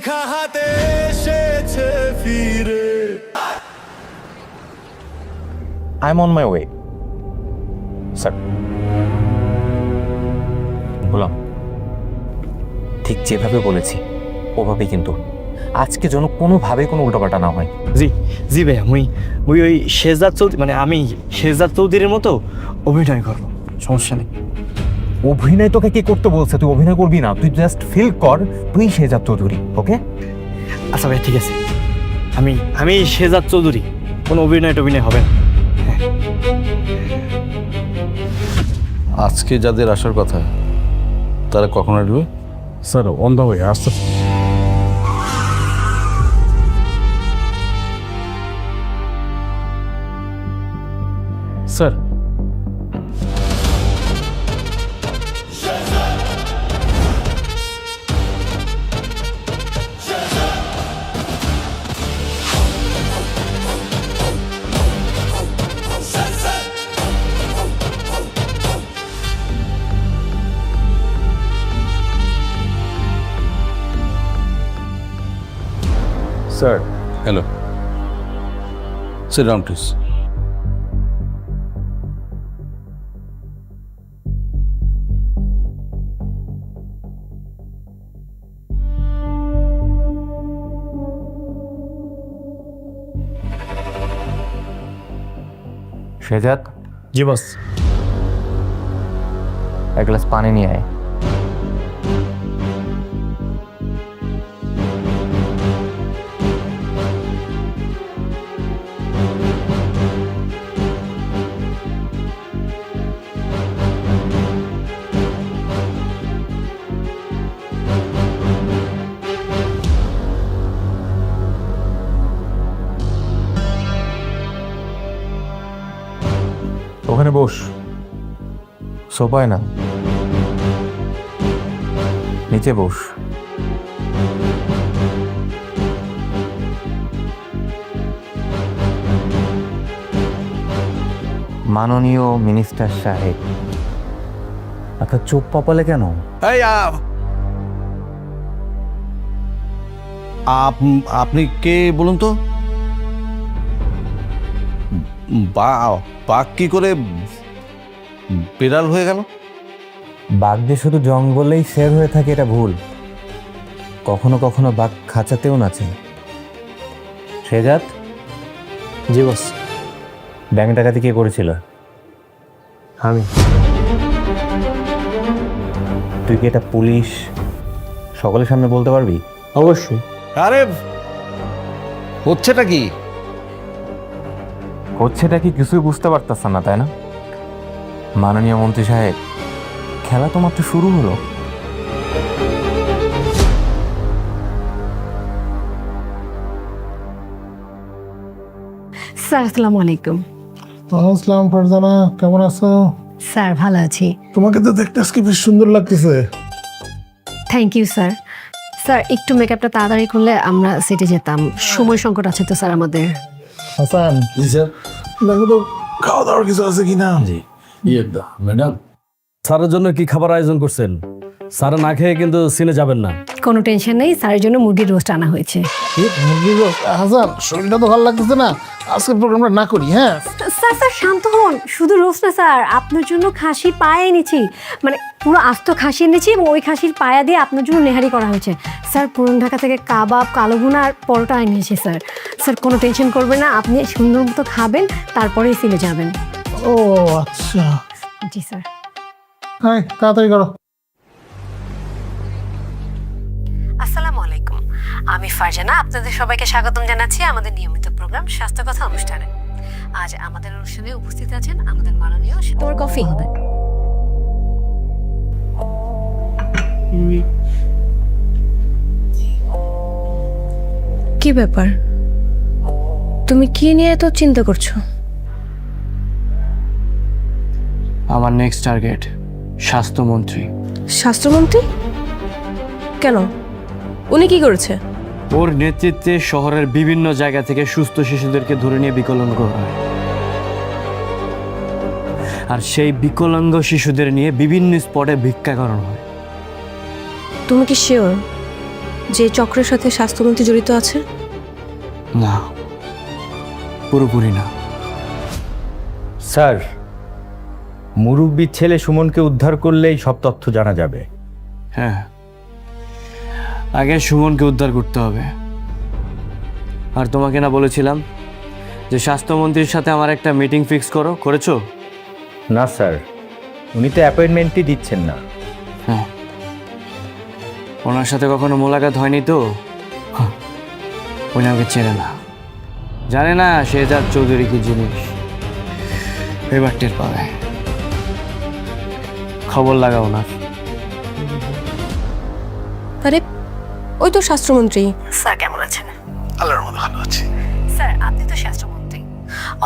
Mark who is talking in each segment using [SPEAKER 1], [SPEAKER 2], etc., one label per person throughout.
[SPEAKER 1] শিখা হাতে এসেছে ফিরে।
[SPEAKER 2] I am on my way sir. বললাম ঠিক যেভাবে বলেছি ওভাবেই কিন্তু আজকে যেন কোনোভাবে কোনো উল্টোপাল্টা না হয়।
[SPEAKER 3] জি জি ভাইয়া মুই ওই শেহজাদ চৌধুরী মানে আমি শেহজাদ চৌধুরীর মতো অভিনয় করবো, সমস্যা নেই।
[SPEAKER 2] অভিনয় তোকে কে করতে বলছে? তুই অভিনয় করবি না, তুই জাস্ট ফিল কর তুই শেহজাদ চৌধুরী। ওকে
[SPEAKER 3] আচ্ছা ভাইয়া ঠিক আছে, আমি শেহজাদ চৌধুরী, কোনো অভিনয় টভিনয় হবে না।
[SPEAKER 4] আজকে যাদের আসার কথা তারা কখন আসবে?
[SPEAKER 5] স্যার অন দ্য ওয়ে আসতে। Sir
[SPEAKER 2] sir.
[SPEAKER 4] Hello, sit down please.
[SPEAKER 2] Shehzad,
[SPEAKER 3] ji boss.
[SPEAKER 2] এক গ্লাস পানি নিয়ে আয়। ওখানে বস, সোফায় না, নিচে বস। মাননীয় মিনিস্টার সাহেব, আপনার চোখ পাপালে কেন?
[SPEAKER 4] এই আপনি কে বলুন তো? বাঘ কি করে বিড়াল হয়ে গেল?
[SPEAKER 2] বাঘ যে শুধু জঙ্গলেই শের হয়ে থাকে এটা ভুল, কখনো কখনো বাঘ খাঁচাতেও নাচে। শেহজাদ।
[SPEAKER 3] জি বস।
[SPEAKER 2] ব্যাংক ডাকাতি কে করেছিল?
[SPEAKER 3] আমি।
[SPEAKER 2] তুই কি এটা পুলিশ সকলের সামনে বলতে পারবি?
[SPEAKER 3] অবশ্যই।
[SPEAKER 4] আরে হচ্ছেটা কি?
[SPEAKER 2] হচ্ছেটা কি কিছুই বুঝতে পারতাছ না তাই না? মাননীয় মন্ত্রী সাহেব, খেলা তো মাত্র শুরু হলো।
[SPEAKER 6] স্যার আসসালামু আলাইকুম।
[SPEAKER 5] আসসালাম ফারজানা, কেমন আছো?
[SPEAKER 6] স্যার ভালো আছি।
[SPEAKER 5] তোমাকে তো দেখতে আজকে বেশ সুন্দর লাগতেছে।
[SPEAKER 6] Thank you sir. স্যার একটু মেকআপটা তাড়াতাড়ি করলে আমরা সেটে যেতাম, সময় সংকট আছে তো স্যার আমাদের।
[SPEAKER 5] হাসান,
[SPEAKER 4] জি স্যার।
[SPEAKER 5] দেখো তো খাওয়া দাওয়ার কিছু আছে কিনা।
[SPEAKER 4] জি ম্যাডাম।
[SPEAKER 3] স্যারের জন্য কি খাবার আয়োজন করছেন? স্যার না খেয়ে কিন্তু সিনে যাবেন না।
[SPEAKER 6] কোনো টেনশন নেই, স্যারের জন্য মুরগির রোস্ট আনা হয়েছে।
[SPEAKER 5] হাসান, শরীরটা তো ভালো লাগতেছে না, আজকে প্রোগ্রামটা না করি। হ্যাঁ
[SPEAKER 6] স্যার স্যার শান্ত হন, শুধু রোস্ট না স্যার, আপনার জন্য খাসির পায়া এনেছি, মানে পুরো আস্ত খাসি এনেছি এবং ওই খাসির পায়া দিয়ে আপনার জন্য নেহারি করা হয়েছে। স্যার পুরান ঢাকা থেকে কাবাব, কালো ভুনা আর পরোটা এনেছি স্যার। স্যার কোনো টেনশন করবেন না, আপনি সুন্দর মতো খাবেন তারপরেই সিনে যাবেন।
[SPEAKER 5] ও আচ্ছা,
[SPEAKER 6] জি স্যার।
[SPEAKER 5] হ্যাঁ তাড়াতাড়ি করো।
[SPEAKER 6] আসসালামু আলাইকুম, আমি ফারজানা আপনাদের সবাইকে স্বাগতম জানাচ্ছি আমাদের নিয়মিত প্রোগ্রাম স্বাস্থ্য কথা অনুষ্ঠানে। আজ আমাদের অনুষ্ঠানে উপস্থিত আছেন আমাদের মাননীয়। তোমার কফি হবে?
[SPEAKER 7] কি ব্যাপার, তুমি কি নিয়ে এত চিন্তা করছো?
[SPEAKER 3] আমার নেক্সট টার্গেট স্বাস্থ্যমন্ত্রী।
[SPEAKER 7] স্বাস্থ্যমন্ত্রী কেন? উনি কি করেছে?
[SPEAKER 3] ওর নেতৃত্বে শহরের বিভিন্ন জায়গা থেকে সুস্থ শিশুদেরকে ধরে নিয়ে বিকলাঙ্গ করা হয়, আর সেই বিকলাঙ্গ শিশুদের নিয়ে বিভিন্ন স্পটে ভিক্ষা করানো হয়।
[SPEAKER 7] তুমি কি শিওর যে চক্রের সাথে স্বাস্থ্যমন্ত্রী জড়িত আছে?
[SPEAKER 3] না, পুরোপুরি না।
[SPEAKER 8] স্যার, মুরব্বির ছেলে সুমনকে উদ্ধার করলেই সব তথ্য জানা যাবে।
[SPEAKER 3] হ্যাঁ, আগে সুমনকে উদ্ধার করতে হবে। আর তোমাকে না বলেছিলাম যে স্বাস্থ্যমন্ত্রীর সাথে আমার একটা মিটিং ফিক্স করেছো?
[SPEAKER 8] না স্যার, উনি তো অ্যাপয়েন্টমেন্টই দিচ্ছেন না।
[SPEAKER 3] হ্যাঁ, ওনার সাথে কখনো মোলাকাত হয়নি তো, উনি আমাকে চেনে না, জানে না শেহজাদ চৌধুরী কি জিনিস। এবার টের পাবে। খবর লাগাও না।
[SPEAKER 7] আরে ওই তো স্বাস্থ্যমন্ত্রী।
[SPEAKER 6] স্যার কেমন আছেন?
[SPEAKER 5] আল্লাহর রহমতে ভালো আছি।
[SPEAKER 6] স্যার আপনি তো স্বাস্থ্যমন্ত্রী,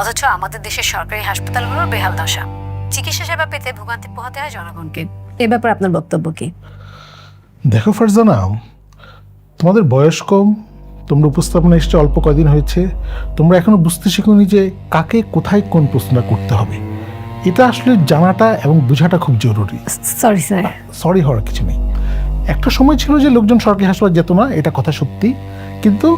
[SPEAKER 6] অথচ আমাদের দেশের সরকারি হাসপাতালগুলোর বেহাল দশা। চিকিৎসা সেবা পেতে ভোগান্তি পোহাতে হয় জনগণকে। এ ব্যাপারে আপনার বক্তব্য কি?
[SPEAKER 5] দেখো ফারজানা, তোমাদের বয়স কম, তোমরা উপস্থাপনা এসছে অল্প কদিন হয়েছে, তোমরা এখনো বুঝতে শিখোনি যে কাকে কোথায় কোন প্রশ্নটা করতে হবে। এটা আসলে জানাটা এবং বোঝাটা খুব জরুরি।
[SPEAKER 6] Sorry sir.
[SPEAKER 5] সরি হওয়ার কিছু নেই। একটা সময় ছিল যে লোকজন সরকারি হাসপাতাল যেত না, এটা কথা সত্যি, কিন্তু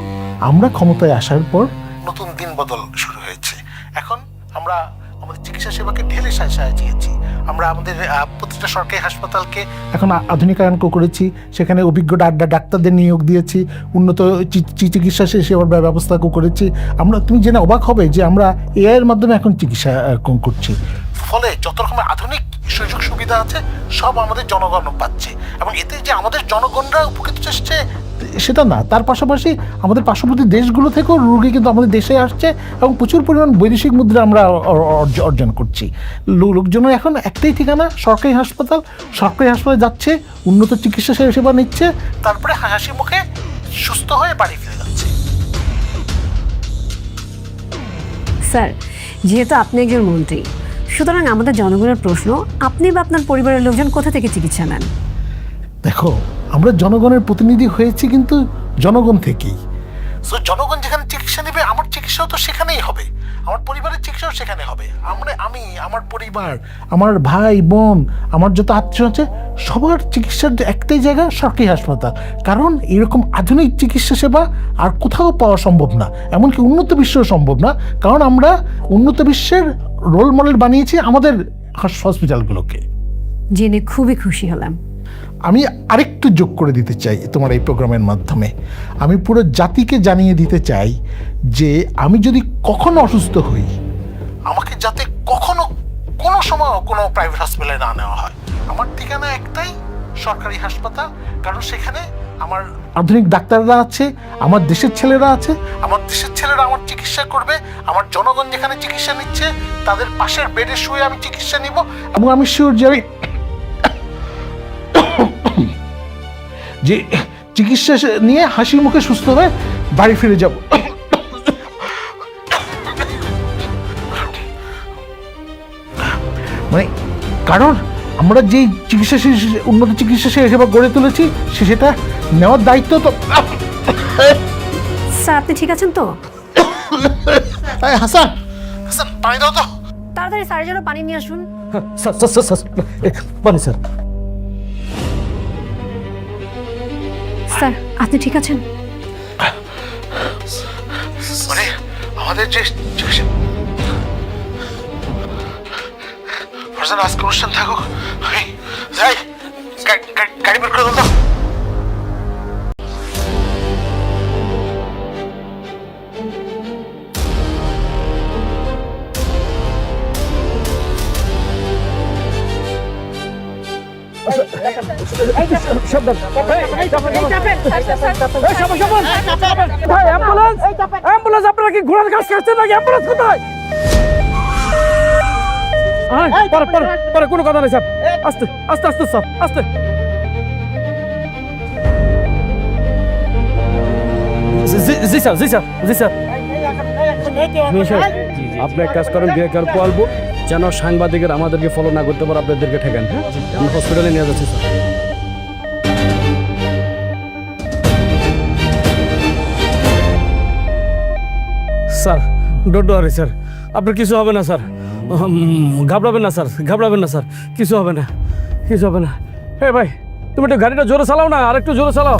[SPEAKER 5] আমরা ক্ষমতায় আসার পর নতুন দিন বদল শুরু হয়েছে। এখন আমরা আমাদের চিকিৎসা সেবাকে ঢেলে সাজিয়েছি। আমরা আমাদের প্রতিটা সরকারি হাসপাতালকে এখন আধুনিকায়ন করেছি, সেখানে অভিজ্ঞ ডাক্তারদের নিয়োগ দিয়েছি, উন্নত চিকিৎসা সেবার ব্যবস্থা করেছি। আমরা, তুমি জেনে অবাক হবে যে আমরা এআই এর মাধ্যমে এখন চিকিৎসা করছি। ফলে যত রকমের আধুনিক সুযোগ সুবিধা আছে সব আমাদের জনগণ পাচ্ছে, এবং এতে যে আমাদের জনগণরা উপকৃত হচ্ছে সেটা না, তার পাশাপাশি আমাদের পার্শ্ববর্তী দেশগুলো থেকেও রোগী কিন্তু আমাদের দেশে আসছে এবং প্রচুর পরিমাণ বৈদেশিক মুদ্রা আমরা অর্জন করছি। লোকজনের এখন একটাই ঠিকানা, সরকারি হাসপাতাল। সরকারি হাসপাতালে যাচ্ছে, উন্নত চিকিৎসা সেবা নিচ্ছে, তারপরে হাসি মুখে সুস্থ হয়ে বাড়ি ফিরে যাচ্ছে।
[SPEAKER 6] স্যার, যেহেতু আপনি একজন মন্ত্রী, সুতরাং আমাদের জনগণের প্রশ্ন, আপনি বা আপনার পরিবারের লোকজন কোথা থেকে চিকিৎসা নেন?
[SPEAKER 5] দেখো, আমরা জনগণের প্রতিনিধি হয়েছি কিন্তু জনগণ থেকেই। সো জনগণ যেখানে চিকিৎসা নেবে, আমার চিকিৎসাও তো সেখানেই হবে, আমার পরিবারের চিকিৎসাও সেখানে হবে। আমি, আমার পরিবার, আমার ভাই বোন, আমার যত আত্মীয় আছে, সবার চিকিৎসার একটাই জায়গা সরকারি হাসপাতাল। কারণ এরকম আধুনিক চিকিৎসা সেবা আর কোথাও পাওয়া সম্ভব না, এমনকি উন্নত বিশ্বেও সম্ভব না। কারণ আমরা উন্নত বিশ্বের রোল মডেল বানিয়েছি আমাদের হসপিটালগুলোকে।
[SPEAKER 6] জেনে খুবই খুশি হলাম।
[SPEAKER 5] আমি আরেকটু যোগ করে দিতে চাই তোমার এই প্রোগ্রামের মাধ্যমে। আমি পুরো জাতিকে জানিয়ে দিতে চাই যে আমি যদি কখনো অসুস্থ হই, আমাকে যাতে কখনো কোনো সময় কোনো প্রাইভেট হসপিটালে না নেওয়া হয়। আমার ঠিকানা একটাই, সরকারি হাসপাতাল। কারণ সেখানে আমার আধুনিক ডাক্তাররা আছে, আমার দেশের ছেলেরা আছে, আমার দেশের ছেলেরা আমার চিকিৎসা করবে। আমার জনগণ যেখানে চিকিৎসা নিচ্ছে তাদের পাশের বেডে শুয়ে আমি চিকিৎসা নিব, এবং আমি শিওর যে আমি যে চিকিৎসা নিয়ে হাসি মুখে সুস্থ হয়ে বাড়ি ফিরে যাব। মানে কারণ আমরা যে চিকিৎসা উন্নত চিকিৎসা সেবা গড়ে তুলেছি সেটা নেওয়ার দায়িত্ব তো।
[SPEAKER 6] স্যার আপনি ঠিক আছেন তো?
[SPEAKER 5] হাসান, হাসান পানি দাও তো।
[SPEAKER 6] তাড়াতাড়ি স্যারের জন্য পানি নিয়ে আসুন।
[SPEAKER 3] পানি স্যার।
[SPEAKER 6] স্যার আপনি ঠিক আছেন?
[SPEAKER 5] মানে আমাদের যে আজকে অনুষ্ঠান থাকুক, আমি যাই, গাড়ি বের করে দাও।
[SPEAKER 3] অ্যাম্বুলেন্স, আপনারা কি ঘোড়ার কাজ করছেন নাকি? অ্যাম্বুলেন্স কোথায়? পরে কোনো কথা নেই স্যার, আস্তে আস্তে আস্তে স্যার, আস্তে। জি স্যার, জি স্যার, জি স্যার।
[SPEAKER 9] আপনি এক কাজ করেন, বিয়ে বলবো যেন সাংবাদিকের আমাদেরকে ফলো না করতে পারে, আপনাদেরকে ঠেকান। হ্যাঁ, আমরা হসপিটালে নিয়ে যাচ্ছি sir.
[SPEAKER 3] Sir don't worry sir, আপনার কিছু হবে না স্যার, ঘাবড়াবেন না স্যার, ঘাবড়াবেন না স্যার, কিছু হবে না, কিছু হবে না। হে ভাই, তুমি একটু গাড়িটা জোরে চালাও না, আর একটু জোরে চালাও।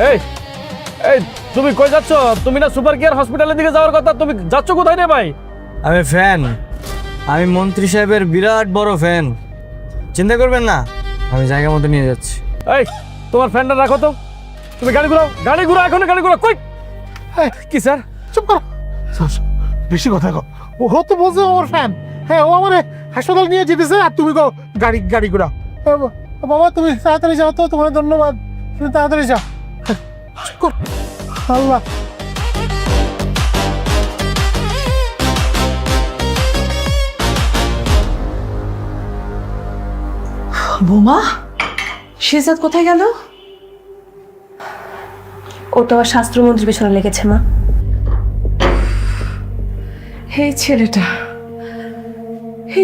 [SPEAKER 9] এই এই তুমি কই যাচ্ছ? তুমি না সুপার কেয়ার হসপিটালের দিকে যাওয়ার কথা, তুমি যাচ্ছ কোথায় রে ভাই?
[SPEAKER 3] আমি ফ্যান, আমি মন্ত্রী সাহেবের বিরাট বড় ফ্যান। চিন্তা করবেন না, আমি জায়গা মতো নিয়ে যাচ্ছি।
[SPEAKER 9] এই তোমার ফ্যানটা রাখো তো, তুমি গাড়ি ঘুরাও, গাড়ি ঘুরাও, এখন গাড়ি ঘুরাও। কই কি স্যার?
[SPEAKER 5] চুপ করো স্যার, বেশি কথা কও। ও তো বলছে ওর ফ্যান। হ্যাঁ, ও আমার হাসপাতাল নিয়ে যেতেছে আর তুমি কও গাড়ি গাড়ি ঘুরাও। বাবা তুমি তাড়াতাড়ি যাও তো, তোমার ধন্যবাদ, তুমি তাড়াতাড়ি যাও। চুপ কর। আল্লাহ,
[SPEAKER 7] বোমা, শেজাদ কোথায় গেল? ও তো আবার স্বাস্থ্যমন্ত্রীর পেছনে লেগেছে মা।
[SPEAKER 10] এই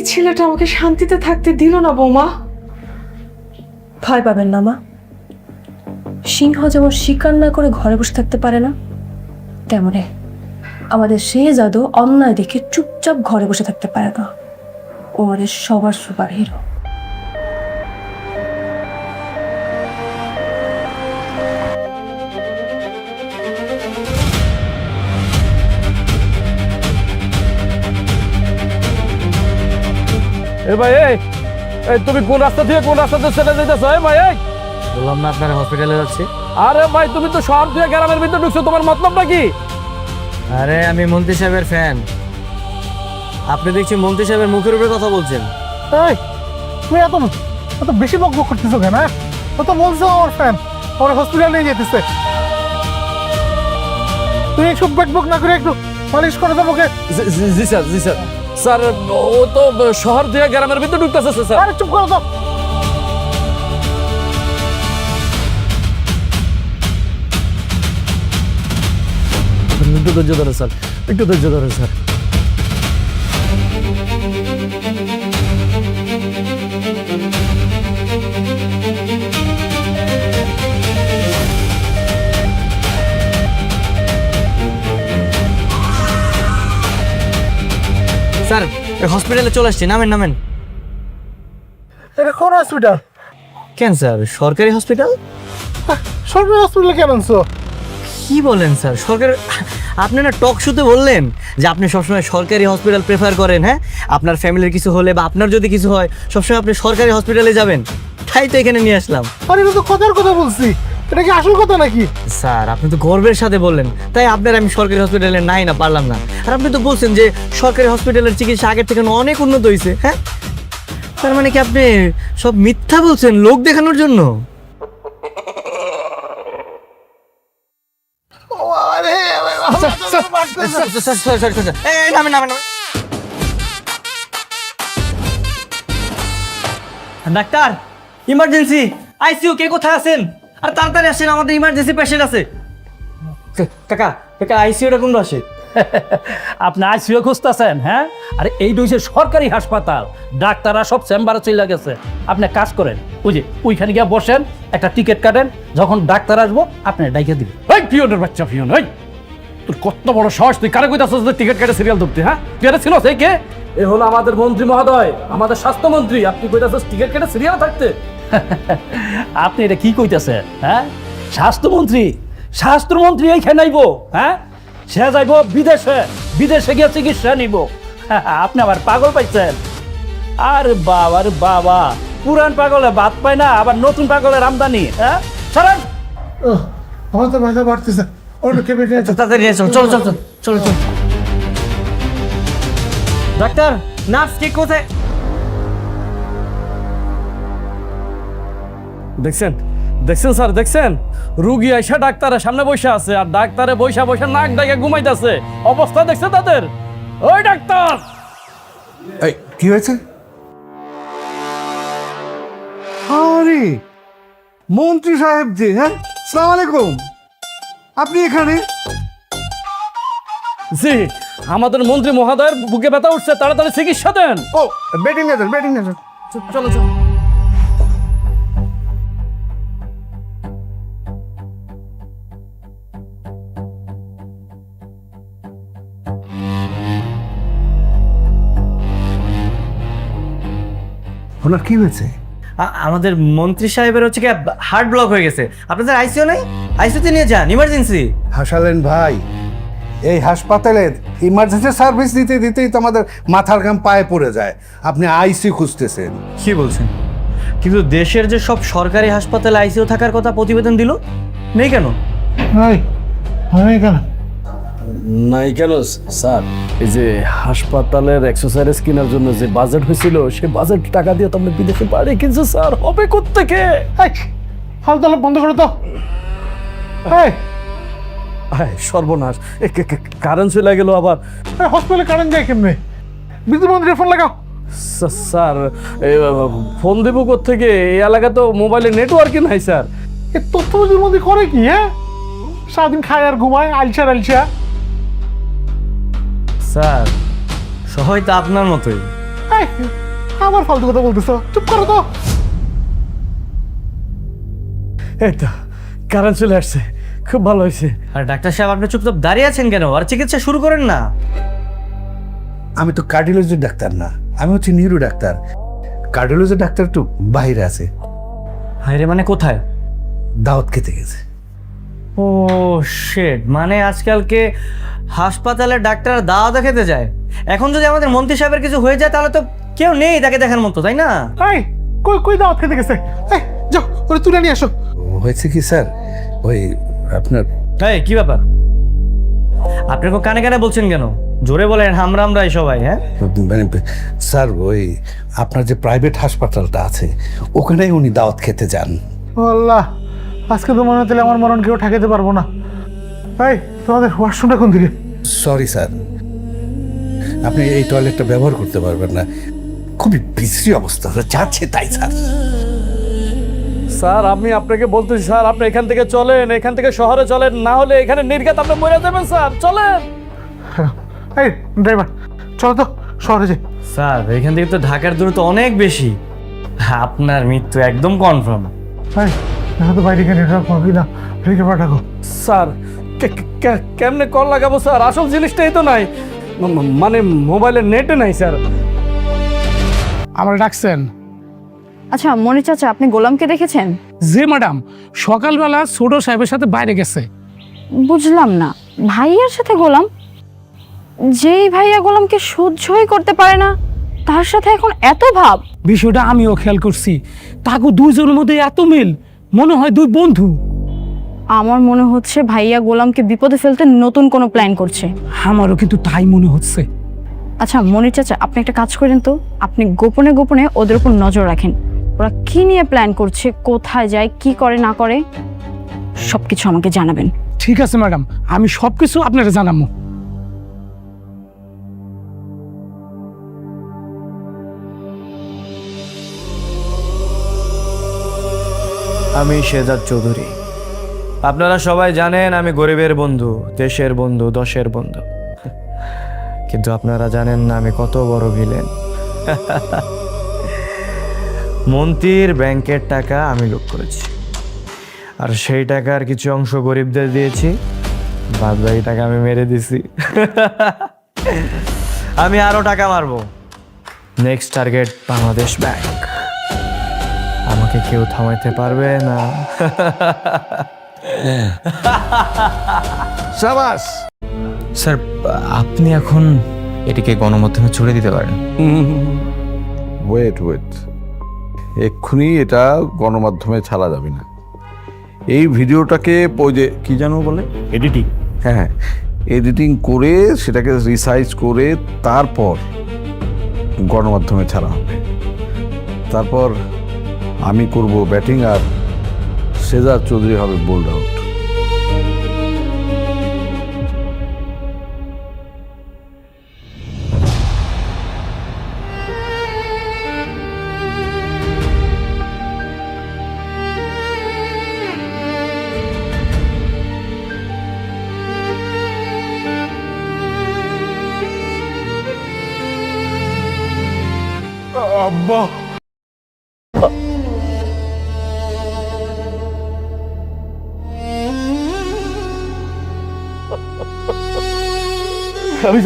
[SPEAKER 10] ছেলেটা আমাকে শান্তিতে থাকতে দিল না বৌমা।
[SPEAKER 7] ভয় পাবেন না মা, সিংহ যেমন শিকার না করে ঘরে বসে থাকতে পারে না, তেমনি আমাদের শেহজাদও অন্যায় দেখে চুপচাপ ঘরে বসে থাকতে পারে না। ও আমাদের সবার সুপার হিরো।
[SPEAKER 9] এ ভাই, এই তুমি কোন রাস্তা থেকে কোন রাস্তাতে চলে যাইতেছো? এই ভাই, এই
[SPEAKER 3] বললাম না আপনার হসপিটালে যাচ্ছি।
[SPEAKER 9] আরে ভাই, তুমি তো শহর থেকে গ্রামের ভিতরে ঢুকছো, তোমার মতলবটা কি?
[SPEAKER 3] আরে আমি মন্ত্রী সাহেবের ফ্যান। আপনি দেখছি মন্ত্রী সাহেবের মুখের উপরে কথা বলছেন।
[SPEAKER 5] এই তুমি এত এত বেশি বকবক করতেছো কেন? ও তো বলছে ওর ফ্যান, ওর হসপিটাল নিয়ে যেতেছে। তুমি একটু বকবক না করে একটু মালিশ করে দেবো ওকে।
[SPEAKER 9] জি স্যার, জি স্যার। স্যার, ও তো শহর থেকে গ্রামের ভিতরে ঢুকতেছে স্যার।
[SPEAKER 5] আরে চুপ করো তো।
[SPEAKER 9] একটু ধৈর্য ধরে স্যার, একটু ধৈর্য ধরে স্যার।
[SPEAKER 3] স্যার, হসপিটালে চলে আসছি, নামেন নামেন।
[SPEAKER 5] এটা কোন হসপিটাল?
[SPEAKER 3] কেন স্যার, সরকারি হসপিটাল।
[SPEAKER 5] সরকারি হসপিটালে কেন আনছো?
[SPEAKER 3] কি বলেন স্যার, সরকার? আপনি না টক শোতে বললেন যে আপনি সবসময় সরকারি হসপিটাল প্রেফার করেন। হ্যাঁ, আপনার ফ্যামিলির কিছু হলে বা আপনার যদি কিছু হয় সবসময় আপনি সরকারি হসপিটালে যাবেন, তাই তো এখানে নিয়ে আসলাম।
[SPEAKER 5] আরে এটা তো কথার কথা বলছি, এটা কি আসল কথা নাকি?
[SPEAKER 3] স্যার, আপনি তো গর্বের সাথে বললেন, তাই আপনার আমি সরকারি হসপিটালে নাই না পারলাম না। আর আপনি তো বলছেন যে সরকারি হসপিটালের চিকিৎসা আগের থেকে অনেক উন্নত হয়েছে। হ্যাঁ, তার মানে কি আপনি সব মিথ্যা বলছেন লোক দেখানোর জন্য? ডাক্তার, ইমার্জেন্সি, আইসিইউ, কে কোথায় আছেন? আর তাড়াতাড়ি আসেন, আমাদের ইমার্জেন্সি পেশেন্ট আছে। কাকা কাকা, আইসিইউটা কোন পাশে?
[SPEAKER 11] আপনি আইসিইউ খুঁজতেছেন? হ্যাঁ, আরে এই হইছে সরকারি হাসপাতাল, ডাক্তাররা সব চেম্বারে চলে গেছে। আপনি কাজ করেন, ওই যে ওইখানে গিয়ে বসেন, একটা টিকিট কাটেন, যখন ডাক্তার আসবো আপনি ডাইকে দিবেন।
[SPEAKER 9] এই পিয়নের বাচ্চা, পিয়ন, এই তোর কত বড় সাহস, তুই কারে কইতাছস যে টিকিট কেটে সিরিয়াল ধরতে? হ্যাঁ, তুই এটা ছিল সেই কে?
[SPEAKER 11] এ হলো আমাদের মন্ত্রী মহোদয়, আমাদের স্বাস্থ্যমন্ত্রী। আপনি কইতাছস টিকিট কেটে সিরিয়াল থাকতে? আপনি এটা কি কইতাছেন? হ্যাঁ, স্বাস্থ্যমন্ত্রী এইখানে আইব? হ্যাঁ, সে যাইব বিদেশে, বিদেশে গিয়ে চিকিৎসা নিব। আপনি আবার পাগল পাইছেন? আর বাবা, পুরান পাগলে বাদ পায় না, আবার নতুন পাগলের আমদানি। হ্যাঁ, সরেন।
[SPEAKER 5] আমার তো মাথা বাড়তেছে।
[SPEAKER 3] তাড়াতাড়ি চলো চলো চলো চলো চলো। ডাক্তার, নার্স কে কোথায়?
[SPEAKER 9] দেখছেন দেখছেন স্যার, দেখছেন রুগী আইসা ডাক্তারের সামনে বসে আছে, আর ডাক্তারে বসে বসে নাক ডাকে ঘুমাইতেছে। অবস্থা দেখছে তাদের? ওই ডাক্তার,
[SPEAKER 4] এই কি হয়েছে? আরে মন্ত্রী সাহেব যে, হ্যাঁ আসসালামু আলাইকুম। আপনি এখানে?
[SPEAKER 9] জি, আমাদের মন্ত্রী মহোদয়ের বুকে ব্যথা উঠছে, তাড়াতাড়ি চিকিৎসা দেন।
[SPEAKER 4] ও, বেটিং নেন, বেটিং নেন।
[SPEAKER 9] চলো চলো।
[SPEAKER 4] ওনার কি হয়েছে?
[SPEAKER 3] আমাদের মন্ত্রী সাহেবের হচ্ছে কি হার্ট ব্লক হয়ে গেছে। আপনাদের আইসিইউ নেই? আইসিইউতে নিয়ে যান, ইমার্জেন্সি।
[SPEAKER 4] হাসালেন ভাই, এই হাসপাতালের ইমার্জেন্সি সার্ভিস দিতে দিতেই তো আমাদের মাথার ঘাম পায়ে পড়ে যায়। আপনি আইসি খুঁজতেছেন?
[SPEAKER 3] কি বলছেন? কিন্তু দেশের যে সব সরকারি হাসপাতালে আইসিইউ থাকার কথা প্রতিবেদন দিল, নেই কেন?
[SPEAKER 5] কেন?
[SPEAKER 9] নাই কেন স্যার? এই যে হাসপাতালের এক্সারসাইজ কেনার জন্য যে বাজেট হয়েছিল, সেই বাজেট টাকা দিয়ে তো আমরা বিদেশে পাঠিয়ে কিন্তু স্যার হবে কোত্থেকে?
[SPEAKER 5] ফালতু বন্ধ করো তো।
[SPEAKER 9] সর্বনাশ, কারেন্ট চলে গেল আবার।
[SPEAKER 5] হসপিটালে কারেন্ট যায় কেমনে? বিদ্যুৎ মন্ত্রীর ফোন লাগাও।
[SPEAKER 9] স্যার ফোন দেবো কোত্থেকে? এই এলাকা তো মোবাইলে নেটওয়ার্কই নাই স্যার।
[SPEAKER 5] এ তথ্যমন্ত্রীর মধ্যে করে কি? হ্যাঁ, সারাদিন খায় আর ঘুমায়, আলসা।
[SPEAKER 3] স্যার সবাই তো আপনার মতোই।
[SPEAKER 5] আমার ফালতু কথা বলতেছো, চুপ করো তো।
[SPEAKER 9] এই তো কারেন্ট চলে আসছে, খুব ভালো হয়েছে।
[SPEAKER 3] আর ডাক্তার সাহেব আপনি চুপচাপ দাঁড়িয়ে আছেন কেন? আর চিকিৎসা শুরু করেন না।
[SPEAKER 4] আমি তো কার্ডিওলজির ডাক্তার না, আমি হচ্ছে নিউরো ডাক্তার। কার্ডিওলজির ডাক্তার একটু বাইরে আছে।
[SPEAKER 3] হায়রে, মানে কোথায়?
[SPEAKER 4] দাওয়াত খেতে গেছে।
[SPEAKER 3] ও শিট, মানে আজকালকে হাসপাতালের ডাক্তার দাওয়াত খেতে যায়। এখন যদি আমাদের মন্ত্রী সাহেবের কিছু হয়ে যায় তাহলে তো কেউ নেই তাকে দেখার মতো, তাই না?
[SPEAKER 5] কই দাওয়াত খেতে গেছে? যাও, ওরে তুলে নিয়ে আসো।
[SPEAKER 4] হয়েছে কি স্যার, ওই আপনার
[SPEAKER 3] এই কি ব্যাপার? আপনি কানে কানে বলছেন কেন? জোরে বলেন, আমরাই সবাই। হ্যাঁ
[SPEAKER 4] মানে স্যার, ওই আপনার যে প্রাইভেট হাসপাতালটা আছে ওখানেই উনি দাওয়াত খেতে যান।
[SPEAKER 5] আল্লাহ, আজকে তো মনে হচ্ছে আমার মরণ কেউ ঠেকাতে পারবো না। তোমাদের ওয়াশরুমটা কোন দিকে?
[SPEAKER 4] সরি স্যার, আপনি এই টয়লেটটা ব্যবহার করতে পারবেন না, খুবই বিশ্রী অবস্থা যাচ্ছে তাই।
[SPEAKER 9] স্যার আমি আপনাকে বলতেছি স্যার, আপনি এখান থেকে চলেন, এখান থেকে শহরে চলেন, না হলে এখানে নির্ঘাত আপনি মরে যাবেন স্যার। চলেন।
[SPEAKER 5] ড্রাইভার, চলো তো শহরে যাই।
[SPEAKER 3] স্যার এখান থেকে তো ঢাকার দূরত্ব অনেক বেশি, আপনার মৃত্যু একদম কনফার্ম।
[SPEAKER 5] তো বাইরে গিয়ে নেটওয়ার্ক পাবি না, ফ্রিকে পাঠাকো।
[SPEAKER 9] স্যার কেমনে কল লাগাবো স্যার? আসল জিনিসটাই তো নাই, মানে মোবাইলের নেটে নাই স্যার।
[SPEAKER 5] আমার ডাকছেন?
[SPEAKER 7] আচ্ছা মনির চাচা, আপনি গোলামকে দেখেছেন?
[SPEAKER 5] জি ম্যাডাম, সকালবেলা ছোট সাহেবের সাথে বাইরে গেছে।
[SPEAKER 7] বুঝলাম না, ভাইয়ার সাথে গোলাম? যেই ভাইয়া গোলামকে সহ্যই করতে পারে না, তার সাথে এখন এত ভাব?
[SPEAKER 5] বিষয়টা আমিও খেয়াল করছি, তাকে দুইজনের মধ্যে এত মিল, মনে হয় দুই বন্ধু।
[SPEAKER 7] আমার মনে হচ্ছে ভাইয়া গোলামকে বিপদে ফেলতে নতুন কোনো প্ল্যান করছে।
[SPEAKER 5] আমারও কিন্তু তাই মনে হচ্ছে।
[SPEAKER 7] আচ্ছা মনির চাচা, আপনি একটা কাজ করেন তো, আপনি গোপনে গোপনে ওদের উপর নজর রাখেন। ওরা কি নিয়ে প্ল্যান করছে, কোথায় যায়, কি করে না করে, সবকিছু আমাকে জানাবেন।
[SPEAKER 5] ঠিক আছে ম্যাডাম, আমি সবকিছু আপনাকে জানাবো।
[SPEAKER 3] আমি শেজাদ চৌধুরী। আপনারা সবাই জানেন আমি গরিবের বন্ধু, দেশের বন্ধু, দশের বন্ধু। কিন্তু আপনারা জানেন না আমি কত বড় ভিলেন। মন্ত্রীর ব্যাংকের টাকা আমি লুট করেছি, আর সেই টাকার কিছু অংশ গরিবদের দিয়েছি, বাদ বাকি টাকা আমি মেরে দিছি। আমি আরো টাকা মারবো। Next target Bangladesh bank. আমাকে কেউ থামাইতে পারবে না।
[SPEAKER 4] শাবাশ।
[SPEAKER 2] স্যার আপনি এখন এটিকে গণমাধ্যমে ছড়িয়ে দিতে পারেন।
[SPEAKER 12] ওয়েট এক্ষুনি এটা গণমাধ্যমে ছাড়া যাবে না। এই ভিডিওটাকে ওই যে কি জানো বলে এডিটিং, হ্যাঁ এডিটিং করে সেটাকে রিসাইজ করে তারপর গণমাধ্যমে ছাড়া হবে। তারপর আমি করব ব্যাটিং আর শেজাদ চৌধুরী হবে বোল্ড আউট। আব্বা
[SPEAKER 11] আমি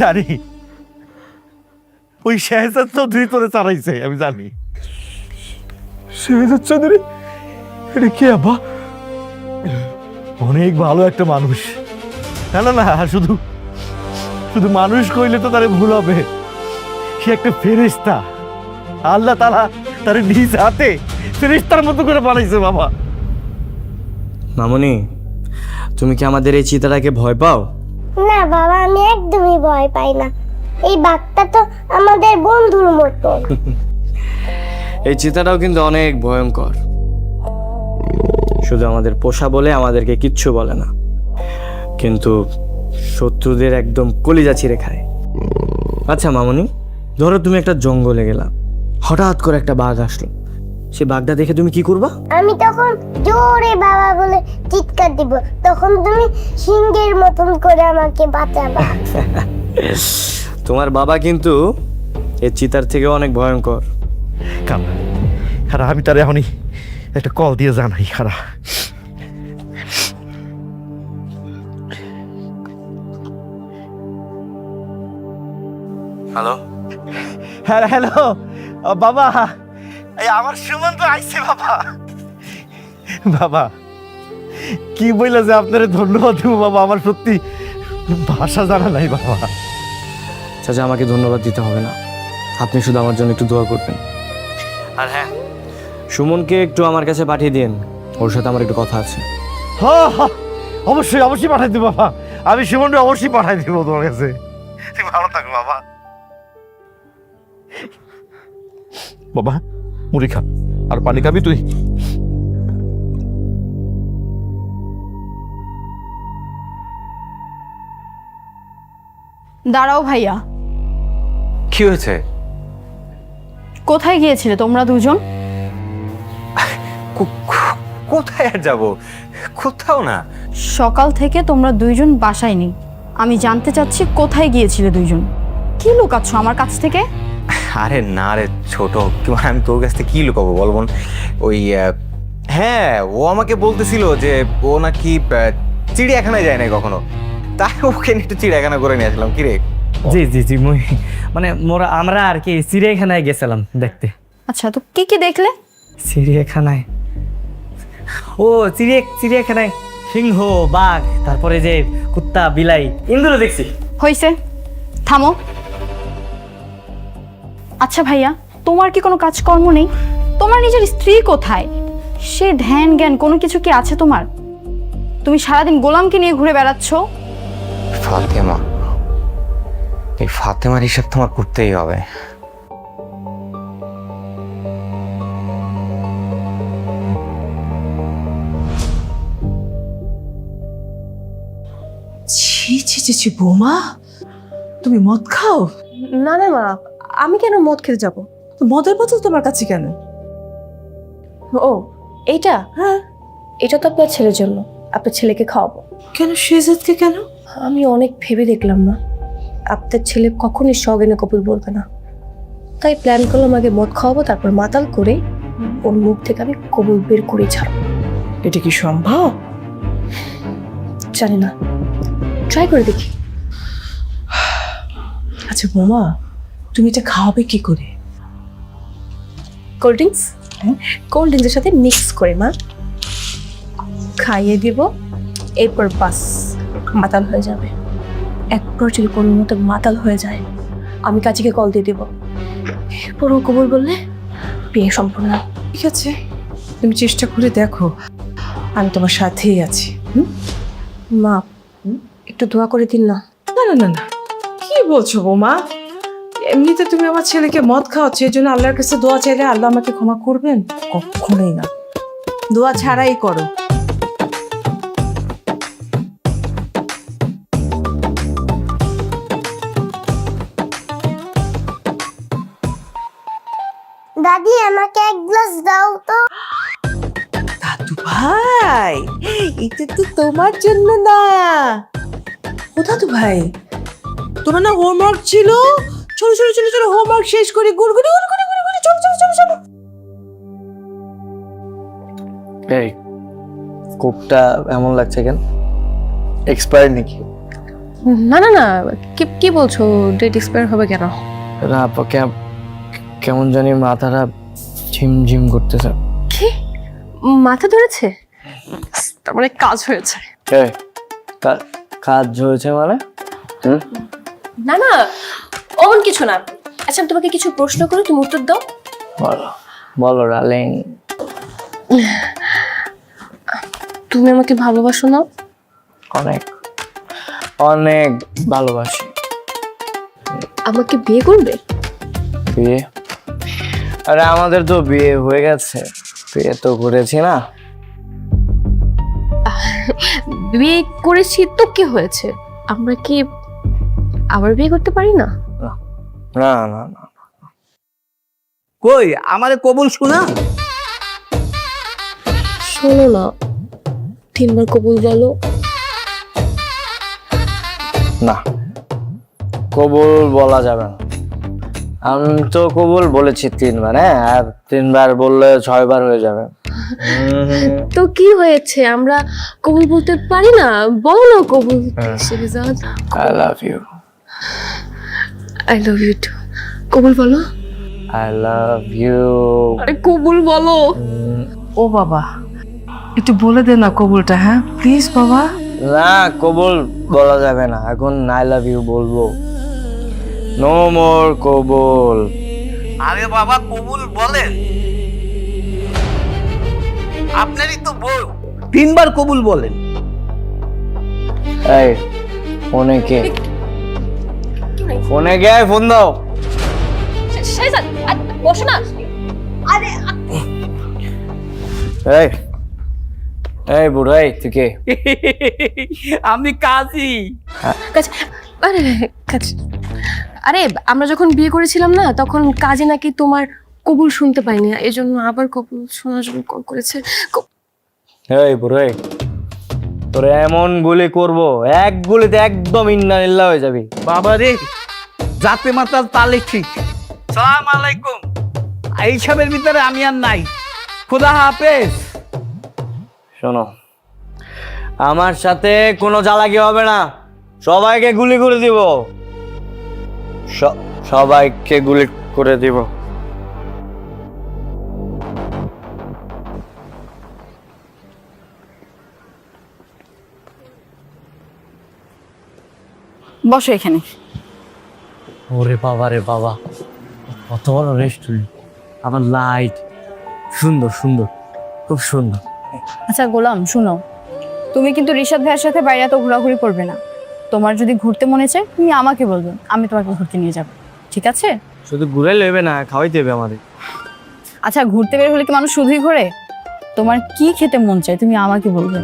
[SPEAKER 11] জানি ওই শেহজাদ চৌধুরী তোরে চালাইছে, আমি জানি। শেহজাদ চৌধুরী? এটা কে আব্বা? অনেক ভালো একটা মানুষ। না না না, শুধু শুধু মানুষ কইলে তো তারে ভুল হবে। সে একটা ফেরেশতা। আল্লাহ তাআলা তারে নিজ হাতে ফেরেশতার মতো করে বানাইছে বাবা।
[SPEAKER 3] মামুনি, তুমি কি আমাদের এই চিতাটাকে ভয় পাও?
[SPEAKER 13] না বাবা, আমি একদমই ভয় পাই না। এই বাঘটা তো আমাদের বন্ধুর মতো।
[SPEAKER 3] এই চিতাটাও কিন্তু অনেক ভয়ঙ্কর। শুধু আমাদের পোষা বলে আমাদেরকে কিচ্ছু বলে না, কিন্তু শত্রুদের একদম কলিজা ছিঁড়ে খায়। আচ্ছা মামুনি, ধরো তুমি একটা জঙ্গলে গেলা, হঠাৎ করে একটা বাঘ আসলো, সে বাঘটা দেখে তুমি কি করবা?
[SPEAKER 13] আমি তখন জোরে বাবা বলে চিৎকার দিব, তখন তুমি সিংহের মতন করে আমাকে বাঁচাবা।
[SPEAKER 3] তোমার বাবা কিন্তু এই চিতার থেকে অনেক ভয়ঙ্কর।
[SPEAKER 11] খারা, আমি তারে এখনই একটা কল দিয়ে জানাই। খারা,
[SPEAKER 3] হ্যালো।
[SPEAKER 11] হ্যাঁ হ্যালো বাবা, এই আমার সুমন তো আইছে বাবা। বাবা কি বইলা যে আপনারে ধন্যবাদ দেবো বাবা, আমার সত্যি ভাষা জানা নাই বাবা।
[SPEAKER 3] চাচা, আমাকে ধন্যবাদ দিতে হবে না, আপনি শুধু আমার জন্য একটু দোয়া করবেন। আর হ্যাঁ, সুমনকে একটু আমার কাছে পাঠিয়ে দিন, ওর সাথে আমার একটু কথা আছে।
[SPEAKER 11] হ্যাঁ হ্যাঁ, অবশ্যই অবশ্যই পাঠাই দিব বাবা, আমি সুমনকে অবশ্যই পাঠাই দিব তোমার কাছে। তুমি ভালো থাকো বাবা। বাবা মুড়ি খা, আর পানি খাবি তুই?
[SPEAKER 10] দাঁড়াও ভাইয়া,
[SPEAKER 2] কি হয়েছে?
[SPEAKER 10] কোথায় গিয়েছিলে তোমরা দুজন?
[SPEAKER 2] কোথায় আর যাবো? কোথাও না।
[SPEAKER 10] সকাল থেকে তোমরা দুইজন বাসায় নেই। আমি জানতে চাচ্ছি কোথায় গিয়েছিলে দুইজন? কি লুকাচ্ছ আমার কাছ থেকে?
[SPEAKER 2] আরে না রে ছোট, আমি তোর কাছ থেকে কি লুকাবো বল বোন? ওই হ্যাঁ, ও আমাকে বলতেছিল যে ও নাকি চিড়িয়াখানায় যায় নাই কখনো, তাই ওকে একটু চিড়িয়াখানা করে নিয়ে আসলাম। কি রে?
[SPEAKER 3] জি জি জি, মানে আমরা আর কি চিড়িয়াখানায় গেছিলাম দেখতে।
[SPEAKER 10] আচ্ছা, তো কি কি দেখলে?
[SPEAKER 3] চিড়িয়াখানায়? ও চিড়িয়াখানায় সিংহ, বাঘ, তারপরে যে কুত্তা, বিলাই, ইন্দুর দেখছি।
[SPEAKER 10] হইছে, থামো। আচ্ছা ভাইয়া, তোমার কি কোনো কাজকর্ম নেই? তোমার নিজের স্ত্রী কোথায়? সে ধ্যান জ্ঞান কোনো কিছু কি আছে তোমার? তুমি সারাদিন গোলামকে নিয়ে ঘুরে বেড়াচ্ছ।
[SPEAKER 2] ফাতেমা, এই ফাতেমার হিসাব তোমার করতেই হবে।
[SPEAKER 10] ছি ছি ছি ছি, বৌমা তুমি মদ খাও?
[SPEAKER 7] না না মা, আমি কেন মদ খেতে যাব?
[SPEAKER 10] মদের বোতল তোমার কাছে কেন?
[SPEAKER 7] ও এইটা? হ্যাঁ, এটা তো আপনার ছেলের জন্য, আপনার ছেলেকে খাওয়াবো।
[SPEAKER 10] কেন শেহজাদকে কেন?
[SPEAKER 7] আমি অনেক ভেবে দেখলাম না, আপনার ছেলে কখনই সজ্ঞানে কবুল বলবে না, তাই প্ল্যান করলাম আগে মদ খাওয়াবো, তারপর মাতাল করে ওর মুখ থেকে আমি কবুল বের করে ছাড়বো।
[SPEAKER 10] এটা কি সম্ভব?
[SPEAKER 7] জানি না, ট্রাই করে দেখি।
[SPEAKER 10] আচ্ছা বৌমা, তুমি এটা খাওয়াবে কি করে?
[SPEAKER 7] কোল্ড ড্রিঙ্কস, কোল্ড ড্রিঙ্কসের সাথে মিক্স করে মা খাইয়ে দিব, এরপর বাস মাতাল হয়ে যাবে। একবার যদি কোনো মতো মাতাল হয়ে যায়, আমি কাজীকে কল দিয়ে দিব, এরপর ও কবুল বললে বিয়ে সম্পূর্ণ।
[SPEAKER 10] ঠিক আছে, তুমি চেষ্টা করে দেখো, আমি তোমার সাথেই আছি।
[SPEAKER 7] মা একটু দোয়া করে দিন না।
[SPEAKER 10] না না না না, কি বলছো বৌমা? এমনিতে তুমি আমার ছেলেকে মদ খাওয়াচ্ছ, এই জন্য আল্লাহর কাছে দোয়া চাইলে আল্লাহ আমাকে ক্ষমা করবেন? কখনোই না, দোয়া ছাড়াই করো।
[SPEAKER 13] দাদি আমাকে এক গ্লাস দাও তো।
[SPEAKER 10] দাদু ভাই, এটা তো তোমার জন্য না। ও দাদু ভাই, তোমার না হোমওয়ার্ক ছিল, চলো চলো চলো চলো হোমওয়ার্ক শেষ করে গুড়গুড়ি গুড়গুড়ি গুড়গুড়ি চলো চলো চলো চলো।
[SPEAKER 3] এই কোপটা এমন লাগছে কেন? এক্সপায়ার নাকি?
[SPEAKER 7] না না না, কি কি বলছো? ডেট এক্সপায়ার হবে কেন?
[SPEAKER 3] না কেমন জানি মাথাটা ঝিমঝিম করতেছে।
[SPEAKER 7] কি মাথা ধরেছে? তার মানে কাজ হয়েছে।
[SPEAKER 3] এই কাজ হয়েছে মানে?
[SPEAKER 7] না না, অমন কিছু না। আচ্ছা আমি তোমাকে কিছু প্রশ্ন করি, তুমি উত্তর দাও।
[SPEAKER 3] বলো বলো ডার্লিং।
[SPEAKER 7] তুমি আমাকে ভালোবাসো না?
[SPEAKER 3] অনেক অনেক ভালোবাসি।
[SPEAKER 7] আমাকে বিয়ে করবে?
[SPEAKER 3] বিয়ে? আরে আমাদের তো বিয়ে হয়ে গেছে, বিয়ে তো করেছি না।
[SPEAKER 7] বিয়ে করেছি তো কি হয়েছে? আমরা কি আবার বিয়ে করতে পারি না?
[SPEAKER 3] না না না।
[SPEAKER 11] কই আমারে কবুল শোনা।
[SPEAKER 7] শোনো না, 3 বার কবুল বলো।
[SPEAKER 3] না, কবুল বলা যাবে না। আমি তো কবুল বলেছি 3 বার, হ্যাঁ, আর 3 বার বললে 6 বার হয়ে যাবে।
[SPEAKER 7] তো কি হয়েছে? আমরা কবুল বলতে পারি না? বলো না কবুল। Shehzad,
[SPEAKER 3] I love you.
[SPEAKER 7] I love you too. কবুল বলো।
[SPEAKER 3] I love you.
[SPEAKER 7] আরে কবুল বলো।
[SPEAKER 10] ও বাবা, একটু বলে দে না কবুলটা, হ্যাঁ প্লিজ বাবা।
[SPEAKER 3] না, কবুল বলা যাবে না, এখন আই লাভ ইউ বলবো। নো মোর কবুল।
[SPEAKER 11] আরে বাবা কবুল বলেন, আপনারই তো বউ। 3 বার কবুল বলেন।
[SPEAKER 3] এই ফোনে কে? ফোনে কে? ফোন দাও।
[SPEAKER 7] শেহজাদ বসো না। আরে
[SPEAKER 3] এই এই বুড়ো, এই তুই কে?
[SPEAKER 11] আমি কাজী।
[SPEAKER 7] আরে কাজী। আরে আমরা যখন বিয়ে করেছিলাম না, তখন কাজী নাকি তোমার কবুল শুনতে পাইনি, এই জন্য আবার কবুল শোনার জন্য কল করেছে।
[SPEAKER 3] এই বুড়ো, এই তোরে এমন গুলি করব, এক গুলিতে একদম ইন্নালিল্লাহ হয়ে যাবি।
[SPEAKER 11] বাবা রে, জাতে মাতাল তালে ঠিক। সালাম আলাইকুম। এইসবের ভিতরে আমি আর নাই। খোদা হাফেজ।
[SPEAKER 3] শোনো, আমার সাথে কোনো জ্বালাকি হবে না, সবাইকে গুলি করে দিব, সবাইকে গুলি করে দিব।
[SPEAKER 10] বসো এখানে।
[SPEAKER 3] ওরে বাবা রে বাবা, কত বড় রেস্টুরেন্ট, আমার লাইট সুন্দর সুন্দর, খুব সুন্দর।
[SPEAKER 14] আচ্ছা গোলাম শুনো, তুমি কিন্তু রিশাদ ভাইয়ের সাথে বাইরে এত ঘোরাঘুরি করবে না। তোমার যদি ঘুরতে মনে চায় তুমি আমাকে বলবে, আমি তোমাকে ঘুরতে নিয়ে যাব, ঠিক আছে?
[SPEAKER 3] শুধু ঘুরে নেবে না, খাওয়াইতে হবে আমাদের।
[SPEAKER 14] আচ্ছা ঘুরতে বের হলে কি মানুষ শুধুই ঘোরে? তোমার কি খেতে মন চায় তুমি আমাকে বলবে,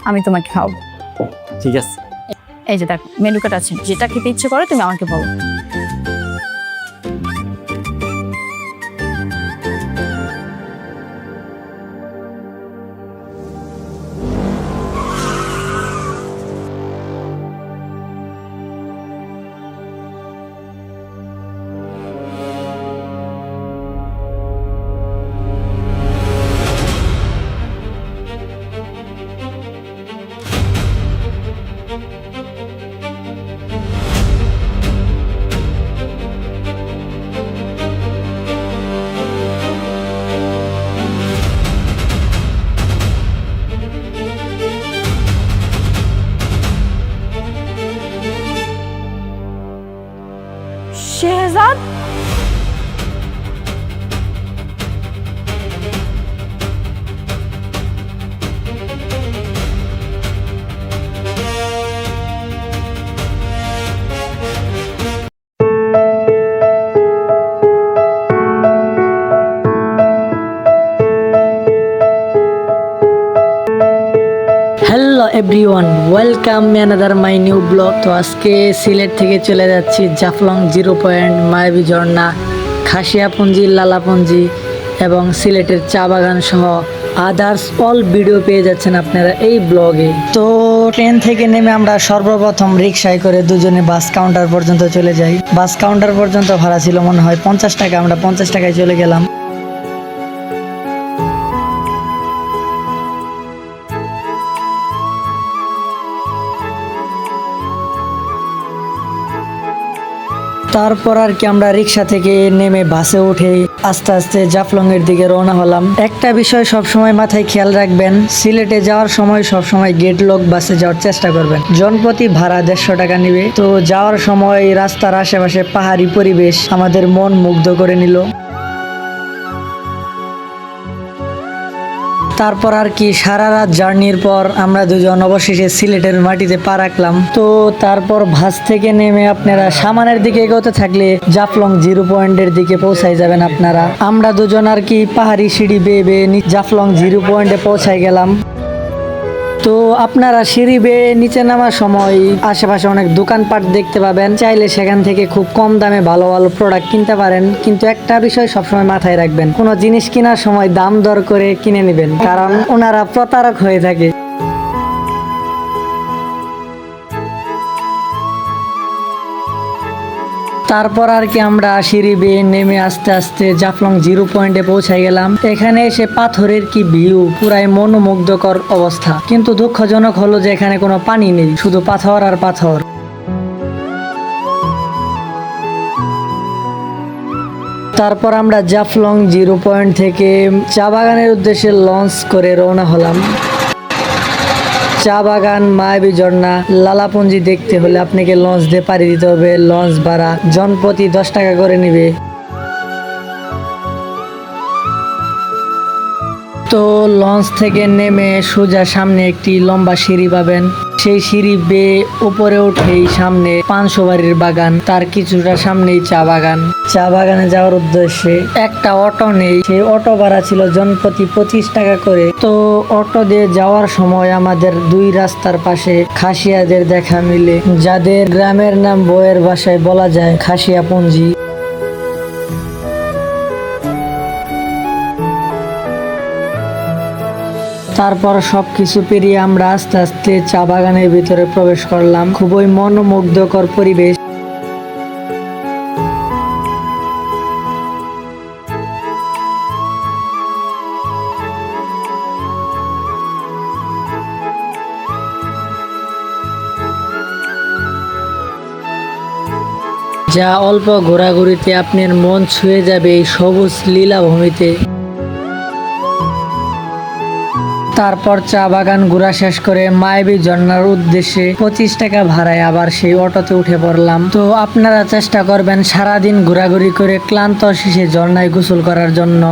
[SPEAKER 14] আমি তোমাকে খাওয়াবো।
[SPEAKER 3] ঠিক আছে,
[SPEAKER 14] এই যে দেখো মেনু কার্ড আছে, যেটা খেতে ইচ্ছে করে তুমি আমাকে বলো। Shehzad,
[SPEAKER 15] hello everyone, welcome another my new blog. তো আজকে সিলেট থেকে চলে যাচ্ছি জাফলং 0 পয়েন্ট, মায়াবী ঝর্ণা, খাসিয়াপুঞ্জি, লালাপুঞ্জি এবং সিলেটের চা বাগান সহ আদার্স অল ভিডিও পেয়ে যাচ্ছেন আপনারা এই ব্লগে। তো ট্রেন থেকে নেমে আমরা সর্বপ্রথম রিক্সায় করে দুজনে বাস কাউন্টার পর্যন্ত চলে যাই। বাস কাউন্টার পর্যন্ত ভাড়া ছিল মনে হয় 50 টাকা, আমরা 50 টাকায় চলে গেলাম। তারপর আর কি আমরা রিক্সা থেকে নেমে বাসে উঠে আস্তে আস্তে জাফলং এর দিকে রওনা হলাম। একটা বিষয় সব সময় মাথায় খেয়াল রাখবেন, সিলেটে যাওয়ার সময় সব সময় গেট লক বাসে যাওয়ার চেষ্টা করবেন। জনপ্রতি ভাড়া 150 টাকা নিবে। তো যাওয়ার সময় রাস্তার আশেপাশে পাহাড়ি পরিবেশ আমাদের মন মুগ্ধ করে নিল। তারপর আর কি সারা রাত জার্নির পর আমরা দুজন অবশেষে সিলেটের মাটিতে পা রাখলাম। তো তারপর বাস থেকে নেমে আপনারা সামানের দিকে এগোতে থাকলে জাফলং 0 পয়েন্টের দিকে পৌঁছাই যাবেন আপনারা। আমরা দুজন আর কি পাহাড়ি সিঁড়ি বেয়ে বেয়ে জাফলং 0 পয়েন্টে পৌঁছাই গেলাম। তো আপনারা সিঁড়ি বেয়ে নিচে নামার সময় আশেপাশে অনেক দোকানপাট দেখতে পাবেন, চাইলে সেখান থেকে খুব কম দামে ভালো ভালো প্রোডাক্ট কিনতে পারেন। কিন্তু একটা বিষয় সবসময় মাথায় রাখবেন, কোনো জিনিস কেনার সময় দাম দর করে কিনে নেবেন, কারণ ওনারা প্রতারক হয়ে থাকে। তারপর আর কি আমরা সিঁড়ি বেয়ে নেমে আস্তে আস্তে জাফলং 0 পয়েন্টে পৌঁছাই গেলাম। এখানে এসে পাথরের কি ভিউ, পুরাই মনোমুগ্ধকর অবস্থা। কিন্তু দুঃখজনক হলো যে এখানে কোনো পানি নেই, শুধু পাথর আর পাথর। তারপর আমরা জাফলং 0 পয়েন্ট থেকে চা বাগানের উদ্দেশ্যে লঞ্চ করে রওনা হলাম। চা বাগান, মায়াবী ঝর্ণা, লালাপুঞ্জি দেখতে হলে আপনাকে লঞ্চ দিয়ে পাড়ি দিতে হবে। লঞ্চ ভাড়া জনপ্রতি 10 টাকা করে নিবে। তো লঞ্চ থেকে নেমে সোজা সামনে একটি লম্বা সিঁড়ি পাবেন। সেই সিঁড়ি বেয়ে উপরে উঠেই সামনে 500 বাড়ির বাগান, তার কিছুটা সামনেই চা বাগান। চা বাগানে যাওয়ার উদ্দেশ্যে একটা অটো নেই, সেই অটো ভাড়া ছিল জনপ্রতি 25 টাকা করে। তো অটো দিয়ে যাওয়ার সময় আমাদের 2 রাস্তার পাশে খাসিয়াদের দেখা মিলে, যাদের গ্রামের নাম বইয়ের ভাষায় বলা যায় খাসিয়াপুঞ্জি। তারপর সবকিছু পেরিয়ে আমরা আস্তে আস্তে চা বাগানের ভিতরে প্রবেশ করলাম। খুবই মনোমুগ্ধকর পরিবেশ। যা অল্প ঘোরাঘুরিতে আপনার মন ছুঁয়ে যাবে এই সবুজ লীলাভূমিতে। তারপর চা বাগান ঘোরা শেষ করে মায়াবী ঝর্ণার উদ্দেশ্যে 25 টাকা ভাড়ায় আবার সেই অটোতে উঠে পড়লাম। তো আপনারা চেষ্টা করবেন সারাদিন ঘোরাঘুরি করে ক্লান্ত শেষে ঝর্ণায় গোসল করার জন্য।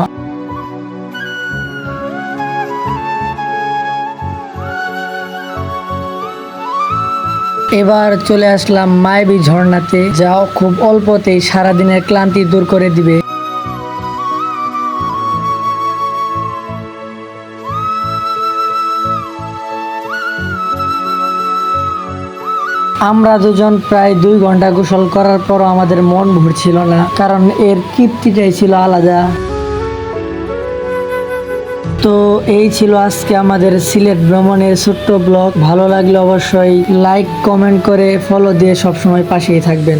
[SPEAKER 15] এবার চলে আসলাম মায়াবী ঝর্ণাতে, যা খুব অল্পতেই সারাদিনের ক্লান্তি দূর করে দিবে। আমরা দুজন প্রায় 2 ঘন্টা গোসল করার পরও আমাদের মন ভরছিল না, কারণ এর তৃপ্তিটাই ছিল আলাদা। তো এই ছিল আজকে আমাদের সিলেট ভ্রমণের ছোট্ট ব্লগ। ভালো লাগলে অবশ্যই লাইক, কমেন্ট করে ফলো দিয়ে সবসময় পাশেই থাকবেন।